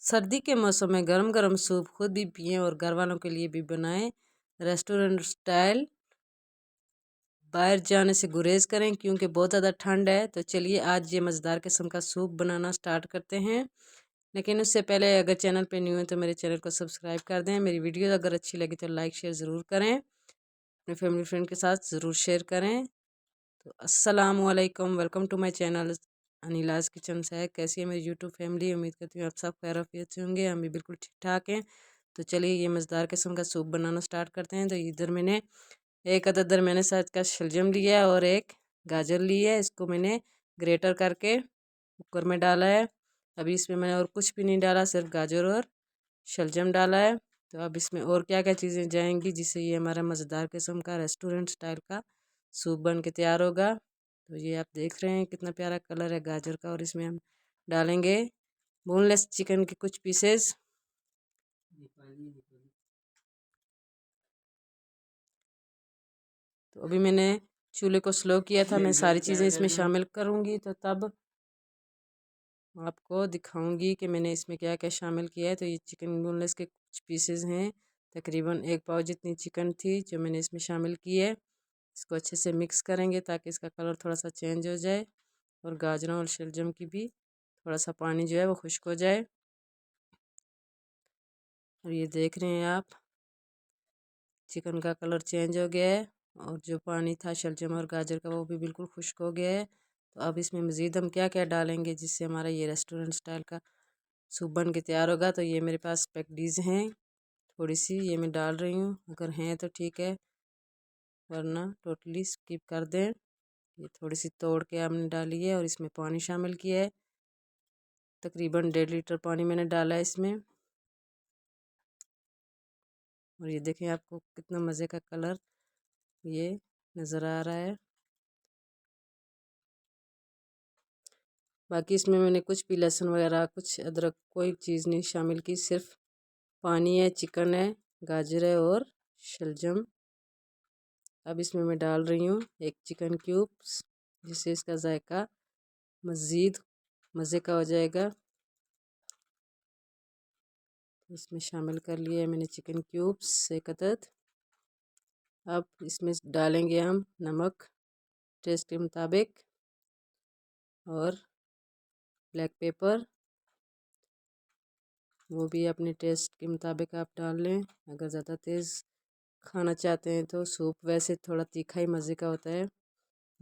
सर्दी के मौसम में गरम गरम सूप खुद भी पिएं और घर वालों के लिए भी बनाएं। Restaurant style. बाहर जाने से गुरेज करें क्योंकि बहुत ज़्यादा ठंड है। तो चलिए आज ये मज़ेदार किस्म का सूप बनाना स्टार्ट करते हैं। लेकिन उससे पहले अगर चैनल पे न्यू है तो मेरे चैनल को सब्सक्राइब कर दें। मेरी वीडियो अगर अच्छी लगी तो लाइक शेयर ज़रूर करें। अपने फैमिली फ्रेंड के साथ ज़रूर शेयर करें। तो अस्सलामुअलैकुम, welcome to my channel Anila's kitchen से। कैसी है मेरी यूट्यूब फैमिली? उम्मीद करती हूँ आप सब खैरियत से होंगे। हम भी बिल्कुल ठीक ठाक हैं। तो चलिए ये मज़ेदार किस्म का सूप बनाना स्टार्ट करते हैं। तो इधर मैंने एक अदद दरमियाने साइज का शलजम लिया है और एक गाजर ली है। इसको मैंने ग्रेटर करके कुकर में डाला है। अभी इसमें मैंने और कुछ भी नहीं डाला, सिर्फ गाजर और शलजम डाला है। तो अब इसमें और क्या क्या चीज़ें जाएंगी जिससे ये हमारा मज़ेदार किस्म का रेस्टोरेंट स्टाइल का सूप बन के तैयार होगा। तो ये आप देख रहे हैं कितना प्यारा कलर है गाजर का। और इसमें हम डालेंगे बोनलेस चिकन के कुछ पीसेस। तो अभी मैंने चूल्हे को स्लो किया था। मैं सारी चीज़ें इसमें शामिल करूँगी तो तब आपको दिखाऊंगी कि मैंने इसमें क्या क्या शामिल किया है। तो ये चिकन बोनलेस के कुछ पीसेस हैं। तकरीबन 1 पाव जितनी चिकन थी जो मैंने इसमें शामिल की है। इसको अच्छे से मिक्स करेंगे ताकि इसका कलर थोड़ा सा चेंज हो जाए और गाजरों और शलजम की भी थोड़ा सा पानी जो है वो खुश्क हो जाए। और ये देख रहे हैं आप चिकन का कलर चेंज हो गया है और जो पानी था शलजम और गाजर का वो भी बिल्कुल खुश्क हो गया है। तो अब इसमें मज़ीद हम क्या क्या डालेंगे जिससे हमारा ये रेस्टोरेंट स्टाइल का सूप बन के तैयार होगा। तो ये मेरे पास पैकडीज हैं, थोड़ी सी ये मैं डाल रही हूँ। अगर हैं तो ठीक है, वरना टोटली स्किप कर दें। ये थोड़ी सी तोड़ के हमने डाली है और इसमें पानी शामिल किया है। तकरीबन 1.5 लीटर पानी मैंने डाला है इसमें। और ये देखें आपको कितना मज़े का कलर ये नज़र आ रहा है। बाकी इसमें मैंने कुछ भी लहसुन वगैरह कुछ अदरक कोई चीज़ नहीं शामिल की, सिर्फ पानी है, चिकन है, गाजर है और शलजम। अब इसमें मैं डाल रही हूँ एक चिकन क्यूब्स जिससे इसका जायका मज़ीद मज़े का हो जाएगा। इसमें शामिल कर लिया है मैंने चिकन क्यूब्स एक अदद। अब इसमें डालेंगे हम नमक टेस्ट के मुताबिक और ब्लैक पेपर, वो भी अपने टेस्ट के मुताबिक आप डाल लें। अगर ज़्यादा तेज़ खाना चाहते हैं तो सूप वैसे थोड़ा तीखा ही मज़े का होता है।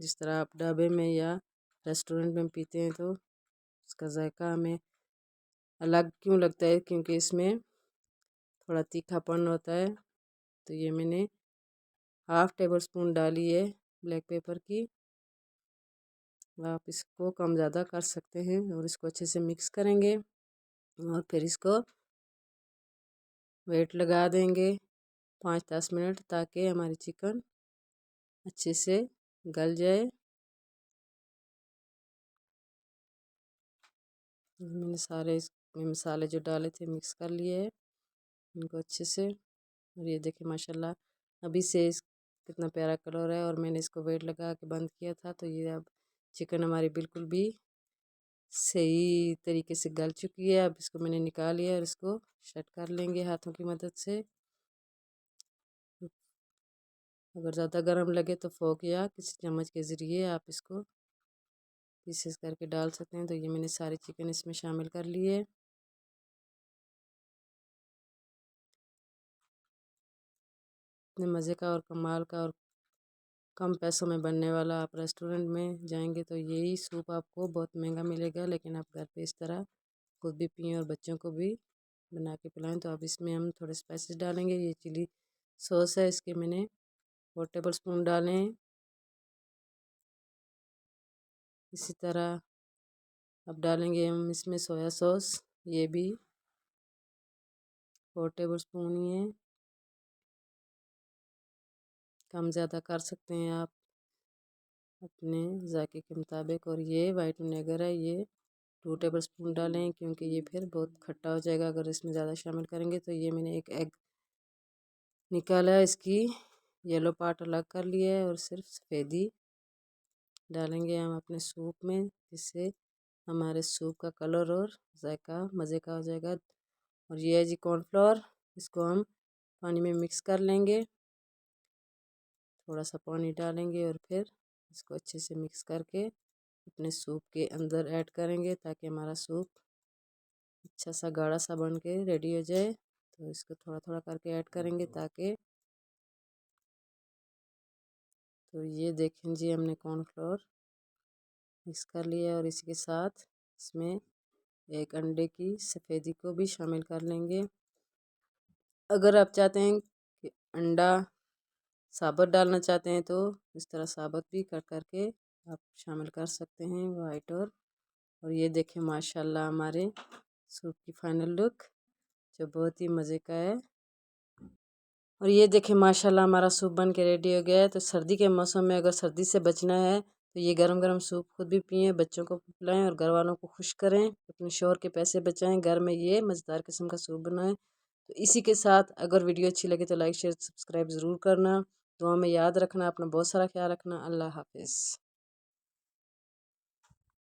जिस तरह आप ढाबे में या रेस्टोरेंट में पीते हैं तो उसका जायका हमें अलग क्यों लगता है, क्योंकि इसमें थोड़ा तीखापन होता है। तो ये मैंने 1/2 टेबल स्पून डाली है ब्लैक पेपर की। आप इसको कम ज़्यादा कर सकते हैं और इसको अच्छे से मिक्स करेंगे और फिर इसको वेट लगा देंगे 5-10 मिनट ताकि हमारी चिकन अच्छे से गल जाए। मैंने सारे इसमें मसाले जो डाले थे मिक्स कर लिए है इनको अच्छे से। और ये देखिए माशाल्लाह अभी से कितना प्यारा कलर है। और मैंने इसको वेट लगा के बंद किया था। तो ये अब चिकन हमारी बिल्कुल भी सही तरीके से गल चुकी है। अब इसको मैंने निकाल लिया और इसको सेट कर लेंगे हाथों की मदद से। अगर ज़्यादा गर्म लगे तो फोक या किसी चम्मच के ज़रिए आप इसको पीसेस करके डाल सकते हैं। तो ये मैंने सारी चिकन इसमें शामिल कर ली है। इतने मज़े का और कमाल का और कम पैसों में बनने वाला, आप रेस्टोरेंट में जाएंगे तो यही सूप आपको बहुत महंगा मिलेगा, लेकिन आप घर पे इस तरह खुद भी पिएं और बच्चों को भी बना के पिलाएं। तो अब इसमें हम थोड़े स्पाइसेस डालेंगे। ये चिली सॉस है, इसके मैंने 4 टेबल स्पून डाले हैं। इसी तरह अब डालेंगे हम इसमें सोया सॉस, ये भी 4 टेबल स्पून ही है, कम ज़्यादा कर सकते हैं आप अपने जायके के मुताबिक। और ये वाइट विनेगर है, ये 2 टेबल स्पून डालें क्योंकि ये फिर बहुत खट्टा हो जाएगा अगर इसमें ज़्यादा शामिल करेंगे। तो ये मैंने एक एग निकाला है, इसकी येलो पार्ट अलग कर लिया है और सिर्फ सफ़ेदी डालेंगे हम अपने सूप में, जिससे हमारे सूप का कलर और जायका मज़े का हो जाएगा। और ये है जी कॉर्नफ्लोर, इसको हम पानी में मिक्स कर लेंगे। थोड़ा सा पानी डालेंगे और फिर इसको अच्छे से मिक्स करके अपने सूप के अंदर ऐड करेंगे ताकि हमारा सूप अच्छा सा गाढ़ा सा बन के रेडी हो जाए। तो इसको थोड़ा थोड़ा करके ऐड करेंगे ताकि, तो ये देखें जी हमने कॉर्नफ्लोर मिक्स कर लिया और इसी के साथ इसमें एक अंडे की सफ़ेदी को भी शामिल कर लेंगे। अगर आप चाहते हैं कि अंडा साबुत डालना चाहते हैं तो इस तरह साबुत भी कर करके आप शामिल कर सकते हैं, वाइट। और ये देखें माशाल्लाह हमारे सूप की फाइनल लुक जो बहुत ही मज़े का है। और ये देखें माशाल्लाह हमारा सूप बन के रेडी हो गया है। तो सर्दी के मौसम में अगर सर्दी से बचना है तो ये गरम गरम सूप खुद भी पिएं, बच्चों को पिलाएं और घर वालों को खुश करें, अपने शोहर के पैसे बचाएं, घर में ये मज़ेदार किस्म का सूप बनाएं। तो इसी के साथ अगर वीडियो अच्छी लगे तो लाइक शेयर सब्सक्राइब ज़रूर करना। दुआ में याद रखना, अपना बहुत सारा ख्याल रखना। अल्लाह हाफिज़।